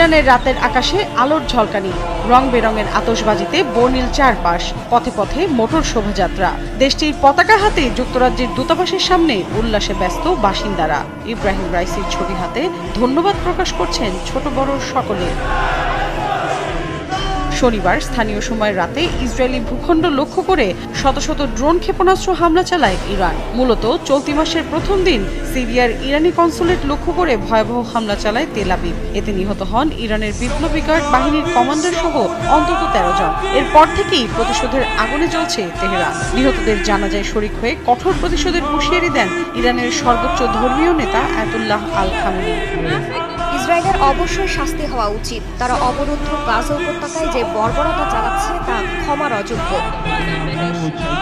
তেহরানের রাতের আকাশে আলোর ঝলকানি, রং বেরঙের আতশবাজিতে বর্ণিল চারপাশ, পথে পথে মোটর শোভাযাত্রা। দেশটির পতাকা হাতে যুক্তরাজ্যের দূতাবাসের সামনে উল্লাসে ব্যস্ত বাসিন্দারা। ইব্রাহিম রাইসির ছবি হাতে ধন্যবাদ প্রকাশ করছেন ছোট বড় সকলে। শনিবার স্থানীয় সময় রাতে ইসরায়েলি ভূখণ্ড লক্ষ্য করে শত শত ড্রোন ক্ষেপণাস্ত্র হামলা চালায় ইরান। মূলত চলতি মাসের প্রথম দিন সিরিয়ার ইরানি কনসুলেট লক্ষ্য করে ভয়াবহ হামলা চালায় তেল আবিব। এতে নিহত হন ইরানের বিপ্লবী গার্ড বাহিনীর কমান্ডার সহ অন্তত 13 জন। এরপর থেকেই প্রতিশোধের আগুনে জ্বলছে তেহরান। নিহতদের জানাজায় শরিক হয়ে কঠোর প্রতিশোধের হুঁশিয়ারি দেন ইরানের সর্বোচ্চ ধর্মীয় নেতা আয়াতুল্লাহ আল খামেনি। ইসরায়েলের অবশ্যই শাস্তি হওয়া উচিত। তারা অবরুদ্ধ গাজা উপত্যকায় যে বর্বরতা চালাচ্ছে তা ক্ষমার অযোগ্য।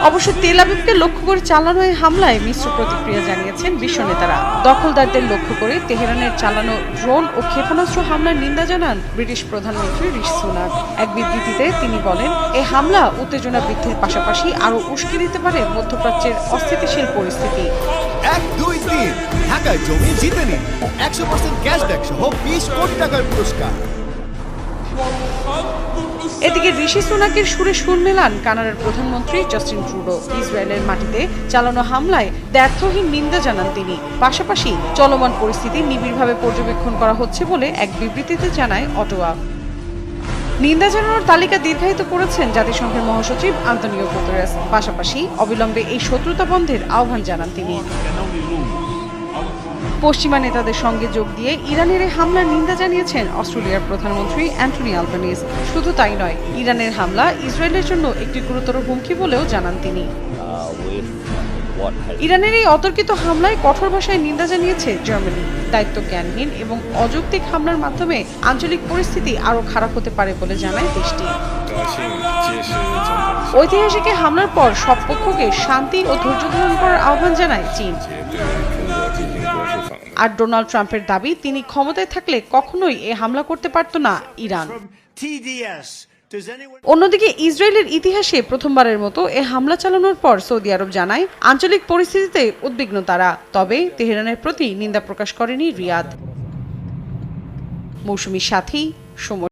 অবশ্য তেল আবিবকে লক্ষ্য করে চালানো এই হামলায় মিশ্র প্রতিক্রিয়া জানিয়েছেন বিশ্ব নেতারা। দখলদারদের লক্ষ্য করে তেহরানের চালানো ড্রোন ও ক্ষেপণাস্ত্র হামলার নিন্দা জানান ব্রিটিশ প্রধানমন্ত্রী ঋষি সুনাক। এক বিবৃতিতে তিনি বলেন, এই হামলা উত্তেজনা বৃদ্ধির পাশাপাশি আরও উস্কে দিতে পারে মধ্যপ্রাচ্যের অস্থিতিশীল পরিস্থিতি। 1, 2, 3 ঢাকায় জমি জিতে নিন 100% ক্যাশব্যাক সহ 20 কোটি টাকার পুরস্কার। এদিকে ঋষি সুনাকের সুরে সুর মেলান কানাডার প্রধানমন্ত্রী জাস্টিন ট্রুডো। ইসরায়েলের মাটিতে চালানো হামলায় দ্ব্যর্থহীন নিন্দা জানান তিনি। পাশাপাশি চলমান পরিস্থিতি নিবিড়ভাবে পর্যবেক্ষণ করা হচ্ছে বলে এক বিবৃতিতে জানায় অটোয়া। নিন্দা জানানোর তালিকা দীর্ঘায়িত করেছেন জাতিসংঘের মহাসচিব আন্তোনিও গুতেরেস। পাশাপাশি অবিলম্বে এই শত্রুতা বন্ধের আহ্বান জানান তিনি। পশ্চিমা নেতাদের সঙ্গে যোগ দিয়ে ইরানের এই হামলার নিন্দা জানিয়েছেন অস্ট্রেলিয়ার প্রধানমন্ত্রী অ্যান্টনি আলবানিজ। শুধু তাই নয়, ইরানের হামলা ইসরায়েলের জন্য একটি গুরুতর হুমকি বলেও জানান তিনি। ইরানের এই অতর্কিত হামলায় কঠোর ভাষায় নিন্দা জানিয়েছে জার্মানি। দায়িত্ব জ্ঞানহীন এবং অযৌক্তিক হামলার মাধ্যমে আঞ্চলিক পরিস্থিতি আরও খারাপ হতে পারে বলে জানায় দেশটি। ঐতিহাসিক হামলার পর সব পক্ষকে শান্তি ও ধৈর্য ধারণ করার আহ্বান জানায় চীন। আর ডোনাল্ড ট্রাম্পের দাবি, তিনি ক্ষমতায় থাকলে কখনোই এ হামলা করতে পারত না ইরান। অন্যদিকে ইসরায়েলের ইতিহাসে প্রথমবারের মতো এ হামলা চালানোর পর সৌদি আরব জানায় আঞ্চলিক পরিস্থিতিতে উদ্বিগ্ন তারা। তবে তেহরানের প্রতি নিন্দা প্রকাশ করেনি রিয়াদ। মৌসুমীর সাথী, সময়।